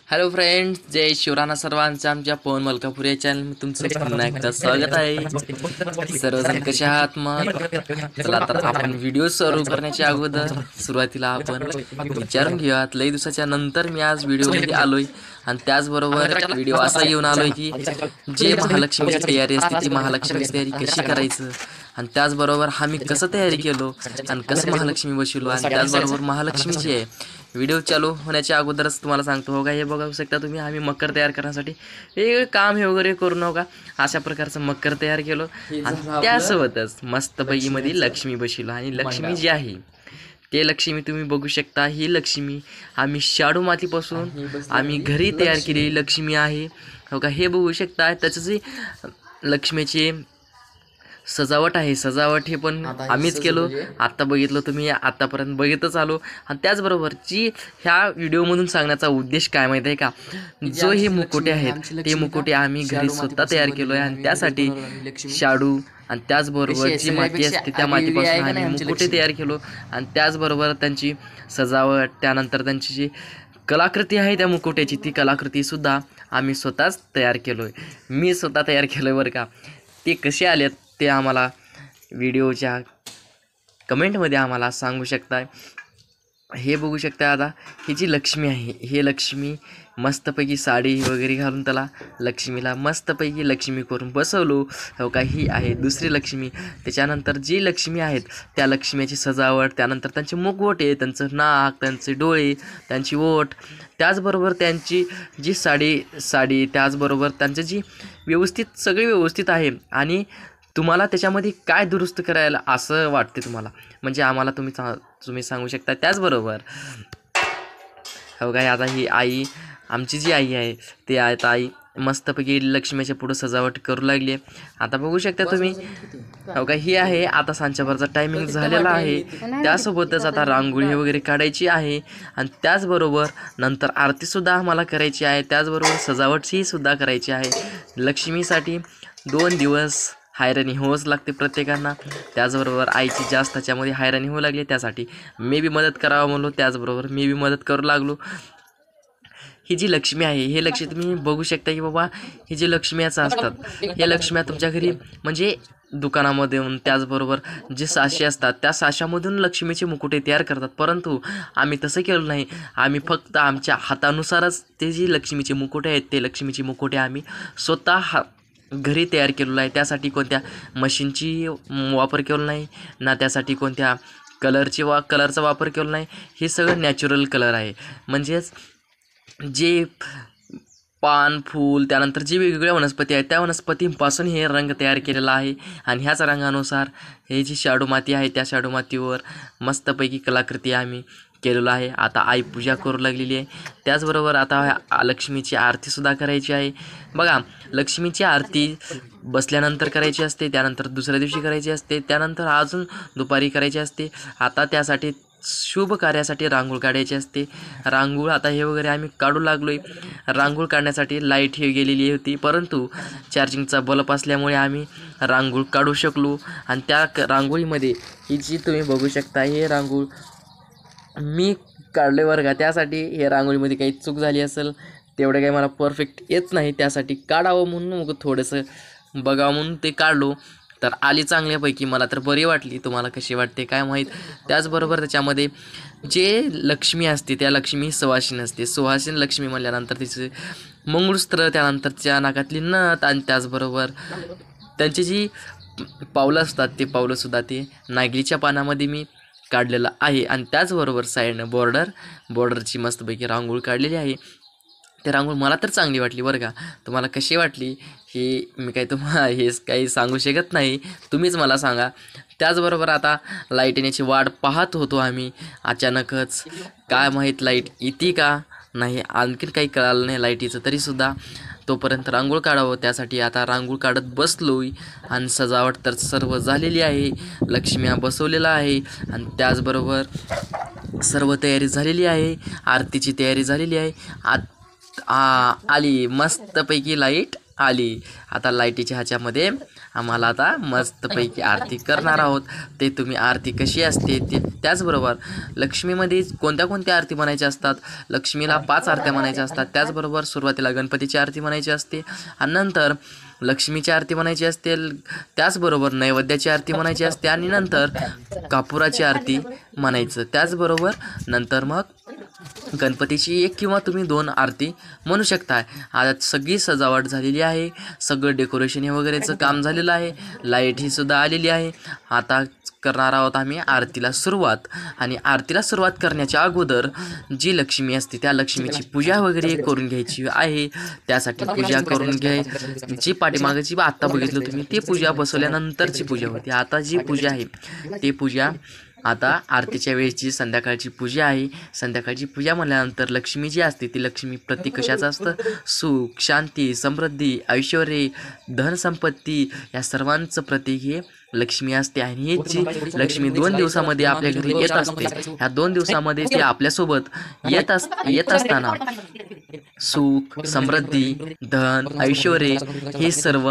Hello friends, जय शिवराणा सर्वांचं आमच्या पवन मलकापूर या चॅनल तुमचं पुन्हा एकदा स्वागत आहे. सर्वजण कसे आहात? मग चला तर आपण व्हिडिओ सुरू करण्याच्या अगोदर सुरुवातीला आपण विचारून घेऊयात. लई दिवसाच्या नंतर मी आज व्हिडिओमध्ये आलोय आणि त्याचबरोबर व्हिडिओ असा घेऊन आलोय की जे महालक्ष्मीची तयारी असते ती महालक्ष्मीची तयारी कशी करायचं आणि त्याचबरोबर आम्ही कसं तयारी केलो आणि कसं महालक्ष्मी बसवलो आणि त्याचबरोबर महालक्ष्मीची आहे. व्हिडिओ चालू होण्याच्या अगोदरच तुम्हाला सांगतो हो का, हे बघू शकता तुम्ही आम्ही मकर तयार करण्यासाठी हे काम हे वगैरे करू नका. अशा प्रकारचं मकर तयार केलं आणि त्यासोबतच मस्तपैकी मध्ये लक्ष्मी बसवलो आणि लक्ष्मी जी आहे ते लक्ष्मी तुम्ही बघू शकता. ही लक्ष्मी आम्ही शाडू मातीपासून आम्ही घरी तयार केलेली लक्ष्मी आहे हो का. हे बघू शकता त्याचं जे लक्ष्मीचे सजावट आहे, सजावट हे पण आम्हीच केलो. आत्ता बघितलं तुम्ही, आत्तापर्यंत बघितच आलो. आणि त्याचबरोबर जी ह्या व्हिडिओमधून सांगण्याचा उद्देश काय माहीत आहे का, जो हे मुकुटे आहेत ते मुकुटे आम्ही घरी स्वतः तयार केलो आहे आणि त्यासाठी शाडू आणि त्याचबरोबर जी माती असते त्या मातीपासून आम्ही मुकुटे तयार केलो आणि त्याचबरोबर त्यांची सजावट, त्यानंतर त्यांची जी कलाकृती आहे त्या मुकुट्याची ती कलाकृतीसुद्धा आम्ही स्वतःच तयार केलो आहे. मी स्वतः तयार केलो आहे बरं का. ते कसे आलेत ते आम्हाला व्हिडिओच्या कमेंटमध्ये आम्हाला सांगू शकता. हे बघू शकता आता ही जी लक्ष्मी आहे, हे लक्ष्मी मस्तपैकी साडी वगैरे घालून त्याला लक्ष्मीला मस्तपैकी लक्ष्मी करून बसवलो हो का. ही आहे दुसरी लक्ष्मी. त्याच्यानंतर जी लक्ष्मी आहेत त्या लक्ष्मीची सजावट, त्यानंतर त्यांचे मुखवटे, त्यांचं नाक, त्यांचे डोळे, त्यांची ओठ, त्याचबरोबर त्यांची जी साडी त्याचबरोबर त्यांचं जी व्यवस्थित सगळी व्यवस्थित आहे. आणि तुम्हाला त्याच्यामध्ये काय दुरुस्त करायला असं वाटते तुम्हाला, म्हणजे आम्हाला तुम्ही सांगू शकता. त्याचबरोबर हो काय, आता ही आई, आमची जी आई आहे ते आता आई मस्तपैकी लक्ष्मीच्या पुढं सजावट करू लागली आहे. आता बघू शकता तुम्ही हो का. ही आहे आता सांच्याभरचा टायमिंग झालेला आहे. त्यासोबतच आता रांगोळी वगैरे काढायची आहे आणि त्याचबरोबर नंतर आरतीसुद्धा आम्हाला करायची आहे. त्याचबरोबर सजावटची सुद्धा करायची आहे. लक्ष्मीसाठी 2 दिवस हैराणी होऊच लागते प्रत्येकांना. त्याचबरोबर आईची जास्त त्याच्यामध्ये हैराणी होऊ लागली, त्यासाठी मी बी मदत करावं म्हणलो, त्याचबरोबर मी बी मदत करू लागलो. ही जी लक्ष्मी आहे, हे लक्ष्मी तुम्ही बघू शकता की बाबा ही जी लक्ष्म्याचं असतात, हे लक्ष्म्या तुमच्या घरी म्हणजे दुकानामध्ये, त्याचबरोबर जे साचे असतात त्या साच्यामधून लक्ष्मीचे मुकुटे तयार करतात. परंतु आम्ही तसं केलं नाही. आम्ही फक्त आमच्या हातानुसारच ते जी लक्ष्मीचे मुकुटे आहेत ते लक्ष्मीचे मुकुटे आम्ही स्वतः घरी तयार केलेलं आहे. त्यासाठी कोणत्या मशीनची वापर केला नाही ना, त्यासाठी कोणत्या कलरचा वापर केला नाही. हे सगळं नॅचरल कलर आहे. म्हणजेच जे पान, फूल, त्यानंतर जे वेगवेगळ्या वनस्पती आहेत त्या वनस्पतींपासून हे रंग तयार केलेला आहे. आणि ह्याच रंगानुसार हे जी शाडू माती आहे त्या शाडू मातीवर मस्तपैकी कलाकृती आम्ही केलेलं आहे. आता आई पूजा करू लागलेली आहे. त्याचबरोबर आता लक्ष्मीची आरतीसुद्धा करायची आहे. बघा, लक्ष्मीची आरती बसल्यानंतर करायची असते, त्यानंतर दुसऱ्या दिवशी करायची असते, त्यानंतर अजून दुपारी करायची असते. आता त्यासाठी शुभ कार्यासाठी रांगोळ काढायची असते. रांगोळ आता हे वगैरे आम्ही काढू लागलो आहे. रांगोळ काढण्यासाठी लाईट ही गेलेली होती, परंतु चार्जिंगचा बल्ब असल्यामुळे आम्ही रांगोळ काढू शकलो. आणि त्या रांगोळीमध्ये ही जी तुम्ही बघू शकता हे रांगोळ मी काढले बरं का. त्यासाठी हे रांगोळीमध्ये काही चूक झाली असेल, तेवढं काही मला परफेक्ट येत नाही, त्यासाठी काढावं म्हणून मग थोडंसं बघावं म्हणून ते काढलो. तर आली चांगल्यापैकी, मला तर बरी वाटली. तुम्हाला कशी वाटते काय माहीत. त्याचबरोबर त्याच्यामध्ये जे लक्ष्मी असते त्या लक्ष्मी सुवासिनी असते. सुवासिनी लक्ष्मी म्हणल्यानंतर तिचे मंगळसूत्र, त्यानंतर त्या नाकातली नथ आणि त्याचबरोबर त्यांची जी पावलं असतात ते पावलंसुद्धा ते नागलीच्या पानामध्ये मी काढलेलं आहे. आणि त्याचबरोबर साईडनं बॉर्डरची मस्तपैकी रांगोळी काढलेली आहे. ते रांगोळी मला तर चांगली वाटली बरं का. तुम्हाला कशी वाटली हे मी काही तुम्हाला हेच काही सांगू शकत नाही, तुम्हीच मला सांगा. त्याचबरोबर आता लाईट येण्याची वाट पाहत होतो आम्ही. अचानकच काय माहीत लाईट येते का नाही, आणखीन काही कळालं नाही लाईटीचं. तरीसुद्धा तोपर्यंत रांगोळ काढावं, त्यासाठी आता रांगोळ काढत बसलो. आणि सजावट तर सर्व झालेली आहे, लक्ष्म्या बसवलेला आहे आणि त्याचबरोबर सर्व तयारी झालेली आहे. आरतीची तयारी झालेली आहे. आली मस्तपैकी लाईट आली. आता लाईटीच्या ह्याच्यामध्ये आम्हाला आता मस्तपैकी आरती करणार आहोत. ते तुम्ही आरती कशी असते ते त्याचबरोबर लक्ष्मीमध्ये कोणत्या कोणत्या आरती म्हणायच्या असतात. लक्ष्मीला 5 आरत्या म्हणायच्या असतात. त्याचबरोबर सुरुवातीला गणपतीची आरती म्हणायची असते आणि नंतर लक्ष्मीची आरती म्हणायची असते. त्याचबरोबर नैवेद्याची आरती म्हणायची असते आणि नंतर कापुराची आरती म्हणायचं. त्याचबरोबर नंतर मग गणपतीची 1 किंवा तुम्ही 2 आरती म्हणू शकता. आता सगळी सजावट झालेली आहे. सगळं डेकोरेशन हे वगैरेचं काम झालेलं आहे. लाईट ही सुद्धा आलेली आहे. आता करणार आहोत आम्ही आरतीला सुरुवात. आणि आरतीला सुरुवात करण्याच्या अगोदर जी लक्ष्मी असते त्या लक्ष्मीची पूजा वगैरे करून घ्यायची आहे. त्यासाठी पूजा करून जी पाठीमागची आत्ता बघितलं तुम्ही ती पूजा बसवल्यानंतरची पूजा होती. आता जी पूजा आहे ती पूजा आता आरतीच्या वेळेची संध्याकाळची पूजा आहे. संध्याकाळची पूजा म्हणल्यानंतर लक्ष्मी जी असते ती लक्ष्मी प्रतीक कशाचं असतं. सुख, शांती, समृद्धी, ऐश्वर्य, धनसंपत्ती या सर्वांचं प्रतीक हे लक्ष्मी असते. आणि ही जी लक्ष्मी 2 दिवसामध्ये आपल्या घरी येत असते. ह्या 2 दिवसामध्ये ती आपल्यासोबत येत असताना सुख, समृद्धी, धन, ऐश्वर्य हे सर्व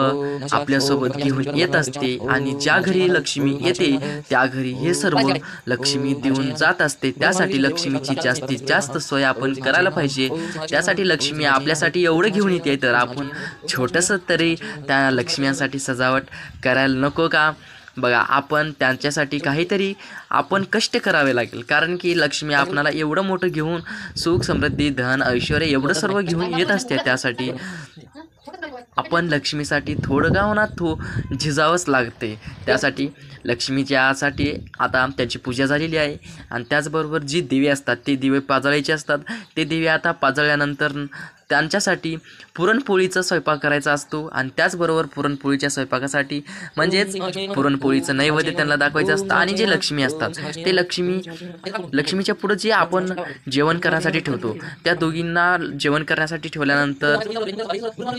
आपल्यासोबत घेऊन येत असते. आणि ज्या घरी लक्ष्मी येते त्या घरी हे सर्व लक्ष्मी देऊन जात असते. त्यासाठी लक्ष्मीची जास्तीत जास्त सोय आपण करायला पाहिजे. त्यासाठी लक्ष्मी आपल्यासाठी एवढं घेऊन येते तर आपण छोटंसं तरी त्या लक्ष्म्यांसाठी सजावट करायला नको का. बघा आपण त्यांच्यासाठी काहीतरी आपण कष्ट करावे लागेल. कारण की लक्ष्मी आपणाला एवढं मोठं घेऊन सुख, समृद्धी, धन, ऐश्वर्य एवढं सर्व घेऊन येत असते. त्यासाठी आपण लक्ष्मीसाठी थोडं का होणार झिजावंच लागते. त्यासाठी लक्ष्मीच्यासाठी आता त्यांची पूजा झालेली आहे. आणि त्याचबरोबर जी दिवे असतात ते दिवे पाजळायचे असतात. ते दिवे आता पाजळल्यानंतर त्यांच्यासाठी पुरणपोळीचा स्वयंपाक करायचा असतो. आणि त्याचबरोबर पुरणपोळीच्या स्वयंपाकासाठी म्हणजेच पुरणपोळीचं नैवेद्य त्यांना दाखवायचं असतं. आणि जे लक्ष्मी असतात ते लक्ष्मीच्या पुढं जे आपण जेवण करण्यासाठी ठेवतो त्या दोघींना जेवण करण्यासाठी ठेवल्यानंतर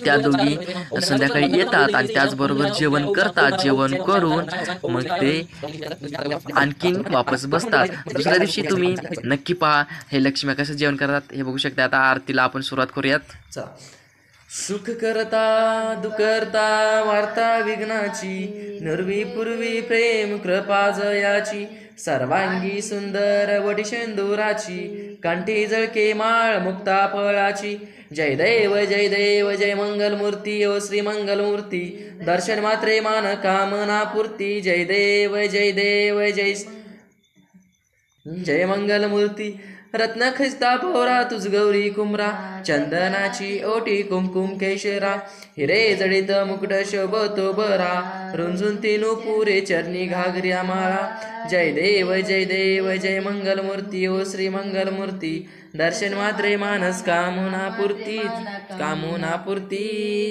त्या दोघी संध्याकाळी येतात आणि त्याचबरोबर जेवण करतात. जेवण करून मग ते आणखीन वापस बसतात. दुसऱ्या दिवशी तुम्ही नक्की पहा हे लक्ष्मी कसं जेवण करतात हे बघू शकता. आता आरतीला आपण सुरुवात करूयात. सुख करता दुखरता वार्ता विघ्नाची नरवी पूर्वी प्रेम कृपा जयाची सर्वांगी सुंदर वटी शेंदुराची कंठी जळके माळ मुक्ता फळाची जय देव जय देव जय मंगलमूर्ती ओ श्री मंगलमूर्ती दर्शन मात्रे मान कामना पूर्ती जय देव जय देव जय मंगलमूर्ती रत्न खिस्ता पोरा तुझ गौरी कुमरा चंदनाची ओटी कुमकुम केशरा हिरे जडित मुकुट शोभतो बरा रुंजून तीनू पुरे चरणी घागऱ्या माळा जय देव जय मंगलमूर्ती ओ श्री मंगलमूर्ती दर्शन मात्रे मानस कामना पूर्ती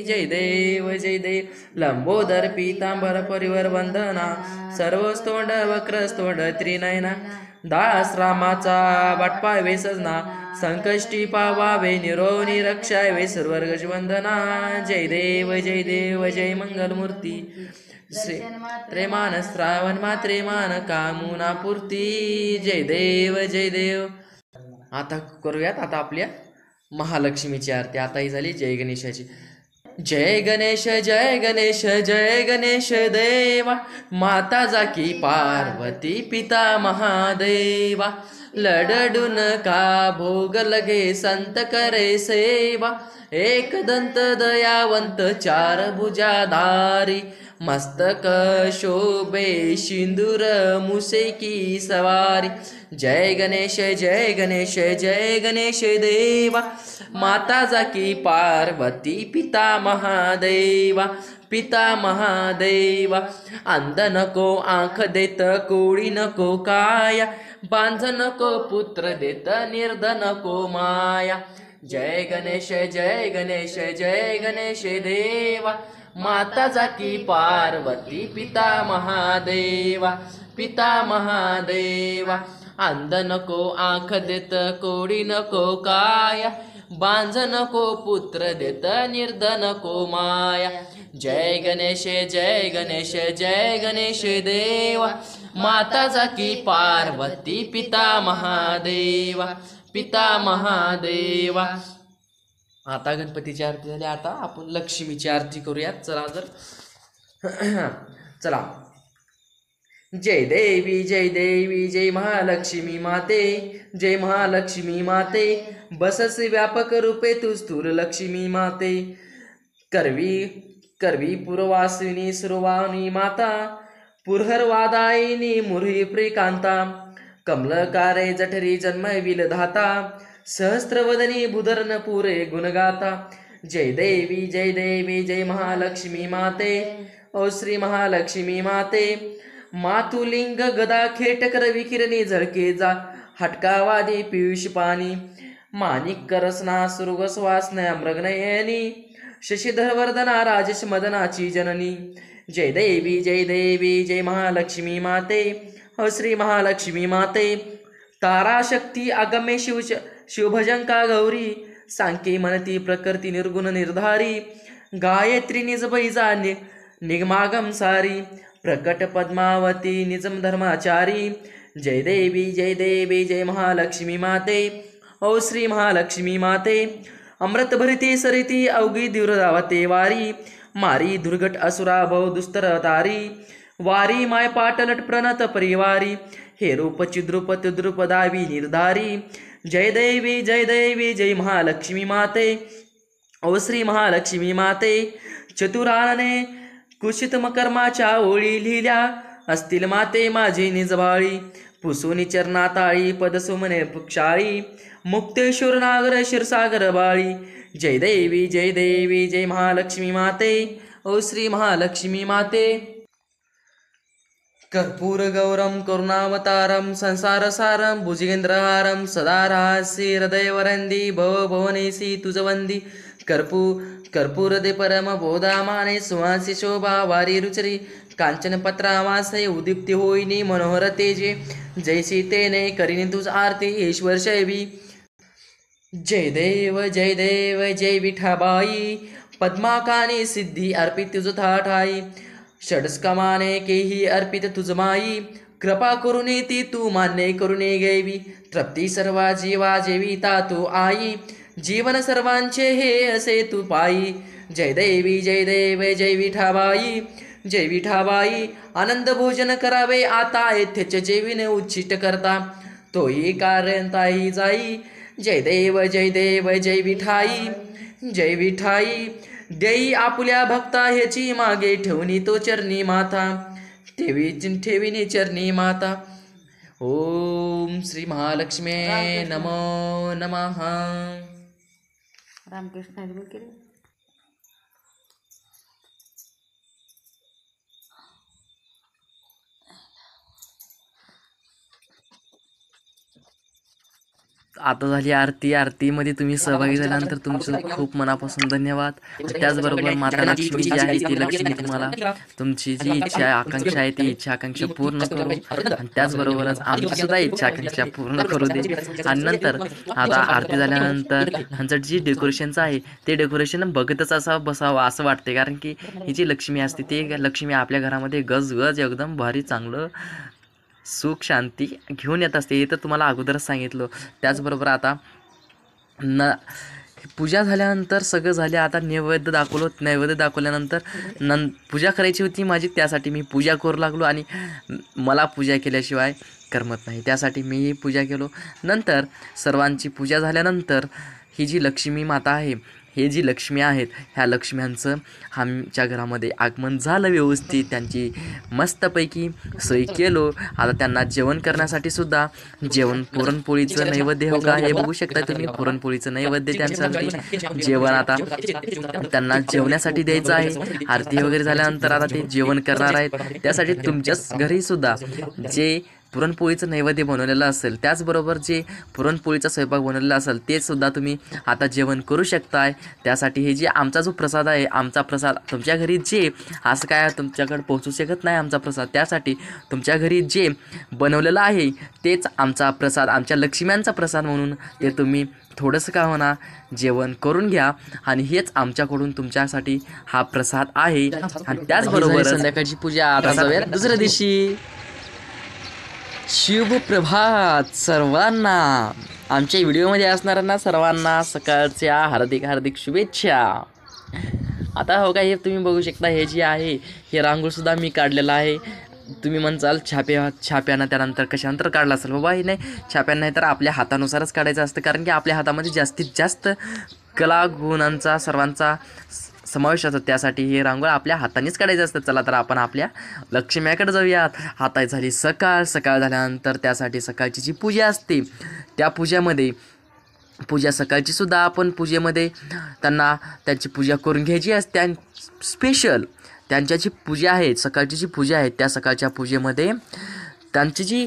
जय देव लंबोदर पीतांबर परिवर वंदना सर्व स्तोंड वक्र स्तोंड त्रिनयना दास रामाचा वाटपावे सजना संकष्टी पावावे निरोनी रक्षावे सर्वर्गज वंदना जय देव जय मंगलमूर्ती श्री मान श्रावण मात्रे मान कामुना पूर्ती जय देव. आता करूयात आता आपल्या महालक्ष्मीची आरती. आता ही झाली जय गणेशाची. जय गणेश जय गणेश देवा माता जाकी पार्वती पिता महादेवा लडडून का भोग लगे संत करे सेवा एक दंत दयावंत चार भुजाधारी मस्तक शोभे सिंदूर मुसे की सवारी जय गणेश देवा माता जाकी पार्वती पिता महादेवा अंध नको आंख देत कोळी नको काया बांध नको पुत्र देत निर्धन नको माया जय गणेश देवा माता जाकी पार्वती पिता महादेवा अंध नको आंख देत कोडी नको काया बांझ नको पुत्र देत निर्धन नको माया जय गणेश देवा माता जाकी पार्वती पिता महादेवा आता गणपतीची आरती झाली, आता आपण लक्ष्मीची आरती करूयात. चला चला. जय देवी जय महालक्ष्मी माते, जय महालक्ष्मी माते, बससी व्यापक रूपे तू स्थूल लक्ष्मी माते. करवी पुरवासिनी सुरवानी माता, पुरहरवादायिनी मुरही प्रिकांता, कमलकारे जठरी जन्मविल धाता, सहस्त्रवदनी बुधर्न पुरे गुणगाता. जय देवी जय महालक्ष्मी माते, ओ श्री महालक्ष्मी माते. मातुलिंग गदा खेटकर विकिरणी झळके जा, हटकावादी पियुष पाणी, माणिक करसना सुरगस्वासनया मृगनयनी, शशिधरवर्धना राजेश मदनाची जननी. जय देवी जय महालक्ष्मी माते, ओ श्री महालक्ष्मी माते. ताराशक्ती अगम्य शिवभजंका गौरी, सांके मनती प्रकृती निर्गुण निर्धारी, गायत्री निज बैजा निगमागम सारी, प्रकट पद्मावती निजम धर्माचारी. जय देवी जय महालक्ष्मी माते, ओ श्री महालक्ष्मी माते. अमृत भरिती सरिती अवघी दिवरावते वारी, मारी दुर्घट असुरा भव दुस्तर तारी, वारी माय पाटलट प्रणत परिवारी, हे रूप चिद्रूप तुद्रूप दावी निर्धारी. जय देवी जय महालक्ष्मी माते, ओ श्री महालक्ष्मी माते. चतुराने कुशित मकर्माच्या ओळी लिहिल्या असतील माते माझी निजबाळी, पुसुनी चरणाताळी पदसुमने पुक्षाळी, मुक्तेश्वर नागर क्षीरसागर बाळी. जय देवी जय महालक्ष्मी माते, ओ श्री महालक्ष्मी माते. कर्पूर गौरम करुणावतारम संसारसारम भुजगेंद्रहारम सदा रहसी हृदयवरंदी भवनेसी तुजवंदी. कर्पूर दे परम बोधामाने सुहासी शोभा वारी रुचरी, कांचन पत्रावासे उदीप्ती होईनी मनोहर तेजे, जय सीतेने करीनी तुझ आरती ईश्वर शैवी. जय देव जय विठाबाई, पद्माकानी सिद्धी अर्पित तुझ थाठाई, षडस्कमाने केही अर्पित तुझ माई, कृपा करुणे ती तू मान्य करुणे गैवी, तृप्ती सर्वा जीवा जेविता तू आई, जीवन सर्वांचे हे असे तू पायी. जय देवी जय विठाबाई, जय विठाबाई. आनंद भोजन करावे आता येथेच जेविने उच्छिष्ट करता, तोही कार्यंताही जाई. जय देव जय विठाई, जय विठाई. देई आपुल्या भक्ता ह्याची मागे ठेवणी तो चरणी माता, ठेविनी चरणी माता. ओम श्री महालक्ष्मी नमो नमः. रामकृष्ण हरी बोल केले. आता झाली आरती. आरतीमध्ये तुम्ही सहभागी झाल्यानंतर तुमचं खूप मनापासून धन्यवाद. त्याचबरोबर माता लक्ष्मी जी आहे ती लक्ष्मी तुम्हाला तुमची जी इच्छा आकांक्षा आहे ती इच्छा आकांक्षा पूर्ण करू, आणि त्याचबरोबरच आमची सुद्धा इच्छा आकांक्षा पूर्ण करू दे. आणि नंतर आता आरती झाल्यानंतर ह्यांचं जी डेकोरेशनचं आहे ते डेकोरेशन बघतच असं बसावं असं वाटते, कारण की ही जी लक्ष्मी असते ती लक्ष्मी आपल्या घरामध्ये गज एकदम भारी चांगलं सुख शांती घेऊन येत असते, हे तर तुम्हाला अगोदरच सांगितलं. त्याचबरोबर आता पूजा झाल्यानंतर सगळं झाले. आता नैवेद्य दाखवल्यानंतर पूजा करायची होती माझी, त्यासाठी मी पूजा करू लागलो, आणि मला पूजा केल्याशिवाय करमत नाही, त्यासाठी मी पूजा केलो. नंतर सर्वांची पूजा झाल्यानंतर ही जी लक्ष्मी माता आहे, हे जी लक्ष्मी आहेत ह्या लक्ष्म्यांचं आमच्या घरामध्ये आगमन झालं व्यवस्थित. त्यांची मस्तपैकी सोय केलो. आता त्यांना जेवण करण्यासाठी सुद्धा पुरणपोळीचं नैवेद्य हो का हे बघू शकता तुम्ही. पुरणपोळीचं नैवेद्य त्यांच्यासाठी जेवण आता त्यांना जेवण्यासाठी द्यायचं आहे. आरती वगैरे झाल्यानंतर आता ते जेवण करणार आहेत. त्यासाठी तुमच्याच घरी सुद्धा जे पुरणपोळीचं नैवेद्य बनवलेलं असेल, त्याचबरोबर जे पुरणपोळीचा स्वयंपाक बनवलेला असेल ते सुद्धा तुम्ही आता जेवण करू शकताय. त्यासाठी हे जे आमचा जो प्रसाद आहे, आमचा प्रसाद तुमच्या घरी जे असं काय तुमच्याकडे पोहोचू शकत नाही आमचा प्रसाद, त्यासाठी तुमच्या घरी जे बनवलेलं आहे तेच आमचा प्रसाद, आमच्या लक्ष्म्यांचा प्रसाद म्हणून ते तुम्ही थोडंसं का होणार जेवण करून घ्या. आणि हेच आमच्याकडून तुमच्यासाठी हा प्रसाद आहे. आणि त्याचबरोबर संध्याकाळची पूजा आता जाऊया दुसऱ्या दिवशी. शुभ प्रभात सर्वांना. आमच्या व्हिडिओमध्ये असणाऱ्यांना सर्वांना सकाळच्या हार्दिक हार्दिक शुभेच्छा. आता हो का, हे तुम्ही बघू शकता, हे जे आहे हे रांगोळीसुद्धा मी काढलेलं आहे. तुम्ही म्हणसाल छाप्यानं त्यानंतर कशानंतर काढला असेल. बाबा हे नाही, छाप्यानं नाही तर आपल्या हातानुसारच काढायचं असतं, कारण की आपल्या हातामध्ये जास्तीत जास्त कला गुणांचा सर्वांचा समावेश असतो. त्यासाठी हे रांगोळी आपल्या हातानेच काढायचं असतं. चला तर आपण आपल्या लक्ष्म्याकडे जाऊयात. आता झाली सकाळ झाल्यानंतर त्यासाठी सकाळची जी पूजा असते त्या पूजा सकाळची सुद्धा आपण पूजेमध्ये त्यांची पूजा करून घ्यायची असते. आणि स्पेशल त्यांच्या जी पूजा आहे, सकाळची जी पूजा आहे, त्या सकाळच्या पूजेमध्ये त्यांची जी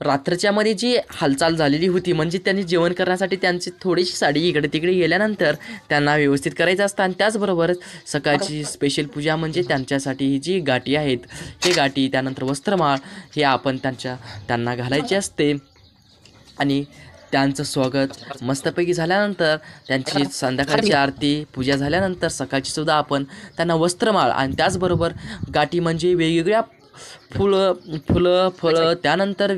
रात्रीच्यामध्ये जी हालचाल झालेली होती, म्हणजे त्यांनी जेवण करण्यासाठी त्यांची थोडीशी साडी इकडे तिकडे गेल्यानंतर त्यांना व्यवस्थित करायचं असतं. आणि त्याचबरोबरच सकाळची स्पेशल पूजा म्हणजे त्यांच्यासाठी ही जी गाठी आहेत, हे गाठी त्यानंतर वस्त्रमाळ हे आपण त्यांना घालायचे असते. आणि त्यांचं स्वागत मस्तपैकी झाल्यानंतर त्यांची संध्याकाळची आरती पूजा झाल्यानंतर सकाळची सुद्धा आपण त्यांना वस्त्रमाळ आणि त्याचबरोबर गाठी म्हणजे वेगवेगळ्या फळं त्यानंतर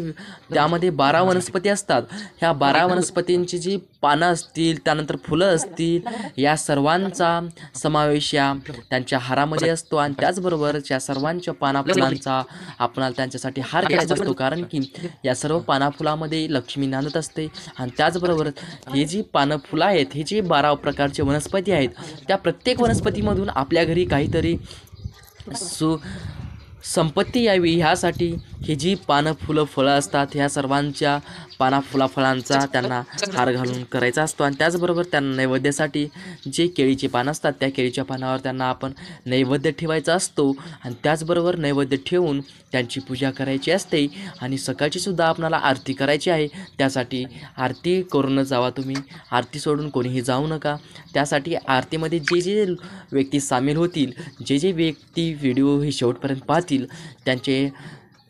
त्यामध्ये 12 वनस्पती असतात. ह्या 12 वनस्पतींची जी पानं असतील त्यानंतर फुलं असतील, या सर्वांचा समावेश या त्यांच्या हारामध्ये असतो. आणि त्याचबरोबर या सर्वांच्या फुलांचा आपणाला त्यांच्यासाठी हार करायचा असतो, कारण की या सर्व फुलामध्ये लक्ष्मी नांदत असते. आणि त्याचबरोबर ही जी फुलं आहेत, ही जी 12 प्रकारचे वनस्पती आहेत, त्या प्रत्येक वनस्पतीमधून आपल्या घरी काहीतरी संपत्ती यावी ह्यासाठी ही जी फळं असतात, ह्या सर्वांच्या फळांचा त्यांना हार घालून करायचा असतो. आणि त्याचबरोबर त्यांना नैवेद्यासाठी जे केळीचे पानं असतात, त्या केळीच्या पानावर त्यांना आपण नैवेद्य ठेवायचा असतो. आणि त्याचबरोबर नैवेद्य ठेवून त्यांची पूजा करायची असते. आणि सकाळची सुद्धा आपणाला आरती करायची आहे. त्यासाठी आरती करूनच जावा तुम्ही, आरती सोडून कोणीही जाऊ नका. त्यासाठी आरतीमध्ये जे व्यक्ती सामील होतील, जे व्यक्ती व्हिडिओ हे शेवटपर्यंत पाहतील,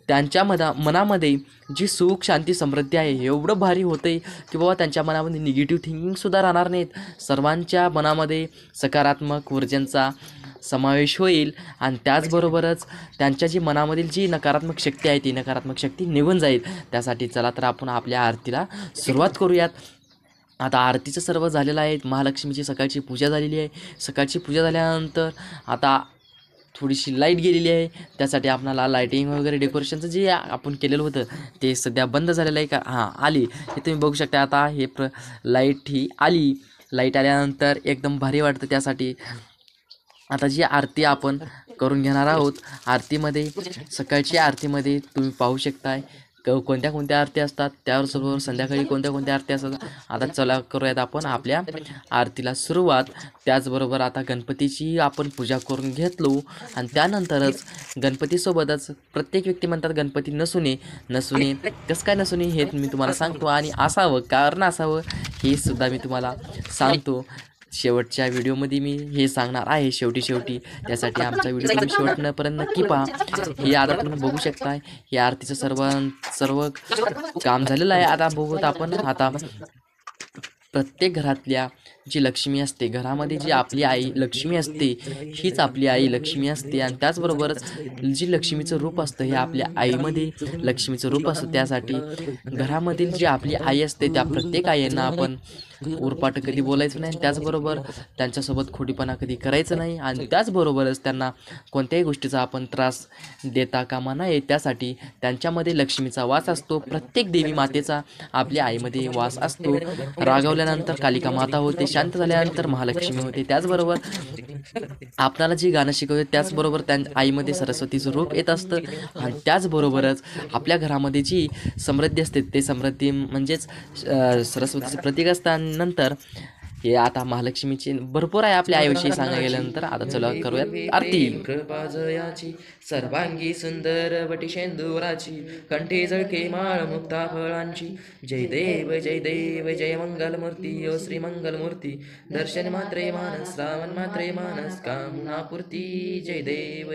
त्यांच्या मनामध्ये जी सुख शांती समृद्धी आहे, एवढं भारी होते की बाबा त्यांच्या मनामध्ये निगेटिव्ह थिंकिंगसुद्धा राहणार नाहीत. सर्वांच्या मनामध्ये सकारात्मक ऊर्जांचा समावेश होईल. आणि त्याचबरोबरच त्यांच्या जी मनामधील जी नकारात्मक शक्ती आहे, ती नकारात्मक शक्ती निघून जाईल. त्यासाठी चला तर आपण आपल्या आरतीला सुरुवात करूयात. आता आरतीचं सर्व झालेलं आहे. महालक्ष्मीची सकाळची पूजा झालेली आहे. सकाळची पूजा झाल्यानंतर आता थोडीशी लाईट गेलेली आहे. त्यासाठी आपल्याला लाईटिंग वगैरे डेकोरेशनचं जे आपण केलेलं होतं ते सध्या बंद झालेलं आहे. आली हे तुम्ही बघू शकता. आता हे लाईट ही आली. लाईट आल्यानंतर एकदम भारी वाटतं. त्यासाठी आता जी आरती आपण करून घेणार आहोत, आरतीमध्ये सकाळची आरतीमध्ये तुम्ही पाहू शकताय कोणत्या आरती असतात, त्याबरोबर संध्याकाळी कोणत्या आरती असतात. आता चला करूयात आपण आपल्या आरतीला सुरुवात. त्याचबरोबर आता गणपतीची आपण पूजा करून घेतलो. आणि त्यानंतरच गणपतीसोबतच प्रत्येक व्यक्ती म्हणतात गणपती नसुने कसं काय नसुने हे मी तुम्हाला सांगतो. आणि असावं, कारण असावं हे सुद्धा मी तुम्हाला सांगतो. शेवटच्या व्हिडिओमध्ये मी हे सांगणार आहे शेवटी. त्यासाठी आमचा व्हिडिओ तुम्ही शेवटपर्यंत नक्की पहा. हे आता तुम्ही बघू शकताय, हे आरतीचं सर्व काम झालेलं आहे. आता बघूत आपण. आता प्रत्येक घरातल्या जी लक्ष्मी असते, घरामध्ये जी आपली आई लक्ष्मी असते, हीच आपली आई लक्ष्मी असते. आणि त्याचबरोबरच जी लक्ष्मीचं रूप असतं, हे आपल्या आईमध्ये लक्ष्मीचं रूप असतं. त्यासाठी घरामधील जी आपली आई असते, त्या प्रत्येक आईंना आपण उरपाट कधी बोलायचं नाही. त्याचबरोबर त्यांच्यासोबत खोटीपणा कधी करायचं नाही. आणि त्याचबरोबरच त्यांना कोणत्याही गोष्टीचा आपण त्रास देता कामा नये. त्यासाठी त्यांच्यामध्ये लक्ष्मीचा वास असतो. प्रत्येक देवी मातेचा आपल्या आईमध्ये वास असतो. रागवल्यानंतर कालिका माता होते, शांत झाल्यानंतर महालक्ष्मी होते. त्याचबरोबर आपल्याला जी गाणं शिकवते, त्याचबरोबर आईमध्ये सरस्वतीचं रूप येत असतं. आणि त्याचबरोबरच आपल्या घरामध्ये जी समृद्धी असते, ते समृद्धी म्हणजेच सरस्वतीचे प्रतीक असतं. नंतर हे आता महालक्ष्मीची भरपूर आहे आपल्या आईविषयी सांगायला गेल्यानंतर. आता चला करूयात आरती. कृपाजयाची सर्वांगी सुंदर वटी शेंदुराची, कंठी जळके माळ मुक्ता फळांची. जय देव जय मंगल मूर्ती ओ श्री मंगल मूर्ती. दर्शन मात्रे मानस श्रावण मात्रे मानस कामना पूर्ती. जय देव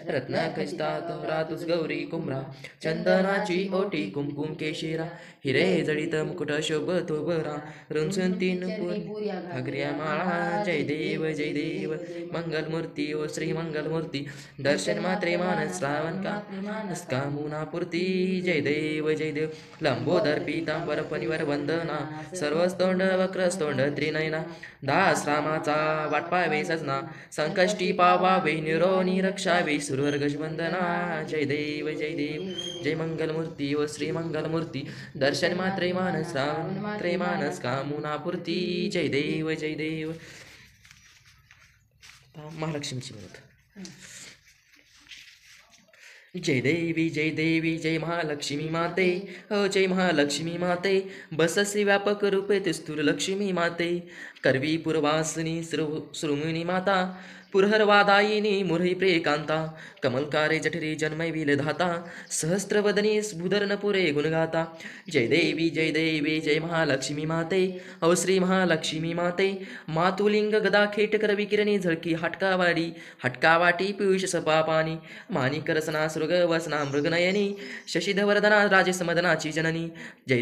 रत्ना खचिता रातुस गौरी कुंभरा. चंदनाची ओटी कुमकुम केशिरा. हिरे जडित मुकुट शोभतो बरा. रुंचून तीन घागऱ्या माळा जय देव मंगलमूर्ती ओ श्री मंगलमूर्ती दर्शन मात्रे मानस श्रावण कामना पूर्ती जय देव लंबोदर पीतांबर परिवार वंदना सर्वस्तोंड वक्रस्तोंड त्रिनयना दास रामाचा वाटपावे सजना संकष्टी पावावे निरोनी रक्षावे सुरवर्गज वंदना जय देव जय मंगलमूर्ती ओ श्री मंगलमूर्ती दर्शन मात्रे मानस श्रावण मात्रे मानस कामना पूर्ती जय देव महालक्ष्मीची म्हणत जय देवी जय महालक्ष्मी माते हो जय महालक्ष्मी माते बससी व्यापक रूपे ते स्थूल लक्ष्मी माते करवी पुरवासिनी श्रुमुनी माता पुरहरवादायिनी मुरही प्रेकांता कमलकारे जठरी जन्मैविल धाता सहस्त्रवदनी भूधर्णपुरे गुणगाता जय देवी जय महालक्ष्मी माते औ श्री महालक्ष्मी माते मातुलिंग गदा खेटकर विकिरणी झळकी हटकावाटी पियुष सपापानी माणिकरसना सृगवसना मृगनयनी शशिधवर्धना राजसमदनाची जननी जय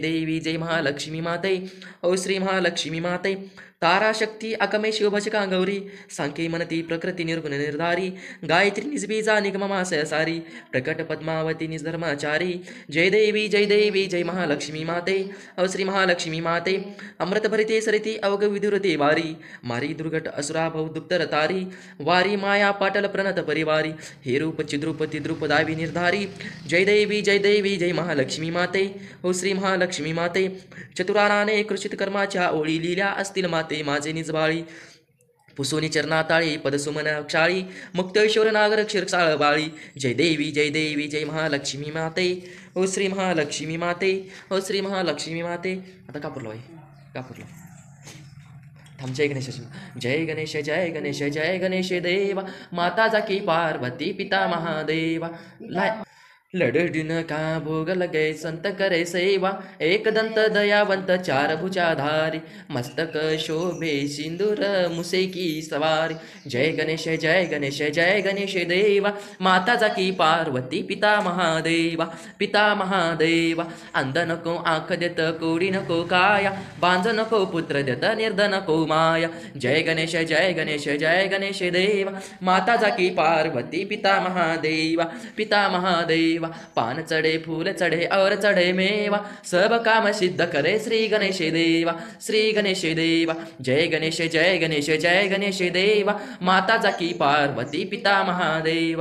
देवी जय महालक्ष्मी माते औ श्री महालक्ष्मी माते ताराशक्ती अकमे शिवभजका गौरी सांख्ये मनती प्रकृती निर्गुण निर्धारी गायत्री निजबीजा निगममाशय सारी प्रकट पद्मावती निजधर्माचारी जय देवी जय महालक्ष्मी माते अव श्री महालक्ष्मी माते अमृत भरिते सरिती अवग विदुरते वारी मारी दुर्घट असुरा भवदुप्तर तारी वारी माया पाटल प्रणत परिवारी हे रूप चिद्रूपती द्रुपदावी निर्धारी जय देवी जय महालक्ष्मी माते हो श्री महालक्ष्मी माते चतुरानाने कृषित कर्माच्या ओळी लिहिल्या असतील माते माझे निजबाळी पुसोनी चरणाताळी पदसुमन क्षाळी मुक्तेश्वर नागर क्षीरसाळ बाळी जय देवी जय महालक्ष्मी माते ओ श्री महालक्ष्मी माते ओ श्री महालक्ष्मी माते आता कापूरलो थांब जय गणेश जय गणेश देवा माता जाकी पार्वती पिता महादेवा लडून का भोग लगे संत करे सेवा एक दंत दयावंत चार भुजाधारी मस्तक शोभे सिंदूर मुसे की सवारी जय गणेश देवा माता जाकी पार्वती पिता महादेवा अंध नको आंख देत कोडी नको काया बांझ नको पुत्र देत निर्ध नको माया जय गणेश देवा माता जाकी पार्वती पिता महादेवा पान चढ़े फूल चढ़े और चढ़े मेवा सब काम सिद्ध करे श्री गणेश देवा जय गणेश देवा माता जाकी पार्वती पिता महादेवा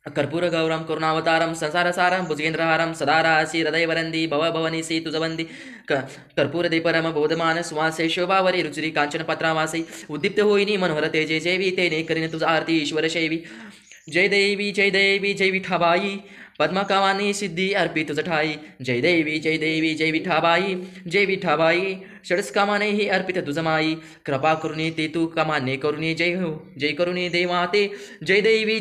कर्पूर गौरम करुणावतारम संसारसारम भुजगेंद्रहारम सदारासी हृदयवरंदी भवभवनी सी तुजवंदी कर्पूर दे परम बोधमान सुवासे शोभावरी रुचिरी कांचन पत्रावासी उद्दीप्त होईनी मनोहर तेजे जेवी तेने करीन तुझ आरती ईश्वर शैवी जय देवी जय विठाबाई पद्मकावानी सिद्धी अर्पित तुझ ठाई जय देवी जय विठाबाई षडस्कामाने ही अर्पित तुझ माई कृपा करुणी ते तू कमाने करुणी जय करुणी देवाते जय देवी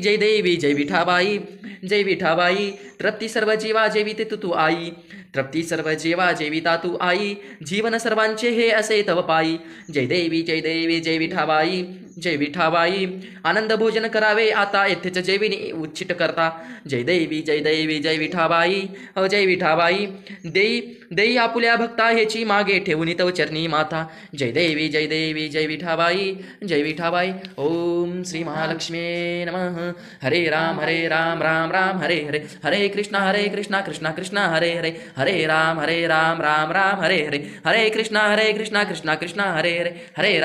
जय विठाबाई तृप्ती सर्व जीवा जेविते तू आई तृप्ती सर्व जीवा जेविता तू आई जीवन सर्वांचे हे असे तव पाई जय देवी जय विठाबाई आनंद भोजन करावे आता येथेच जेविनी उच्चिट करता जय देवी जय विठाबाई देई आपुल्या भक्ता हेची मागे ठेवून तव चरणी माता जय देवी जय विठाबाई ओम श्री महालक्ष्मी नमः हरे राम राम हरे हरे कृष्णा कृष्णा कृष्णा हरे हरे राम राम हरे कृष्णा कृष्णा हरे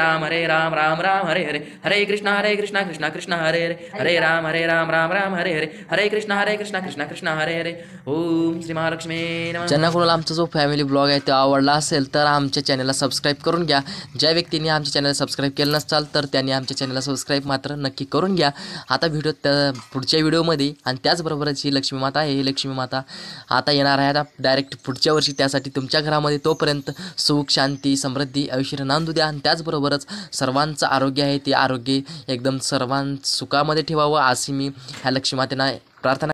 राम राम हरे कृष्णा कृष्णा हरे राम राम हरे कृष्णा कृष्णा हरे ओम श्री महालक्ष्मी नमः। ज्यांना कोणाला आमचा जो फॅमिली ब्लॉग आहे तो आवडला असेल तर आमच्या चॅनलला सबस्क्राईब करून घ्या। ज्या व्यक्तींनी आमच्या चॅनल सबस्क्राईब केलं नसाल तर त्यांनी आमच्या चॅनलला सबस्क्राईब मात्र नक्की करून घ्या। आता पुढच्या व्हिडिओमध्ये आणि त्याचबरोबरच ही लक्ष्मी माता आहे, ही लक्ष्मी माता आता येणार आहे आता डायरेक्ट पुढच्या वर्षी। त्यासाठी तुमच्या घरामध्ये तोपर्यंत सुख शांती समृद्धी ऐश्वर्य नांदू द्या आणि त्याचबरोबरच सर्वांचं आरोग्य आहे ते आरोग्य एकदम सर्वांत सुखामध्ये ठेवावं अशी मी ह्या लक्ष्मी मातेला प्रार्थना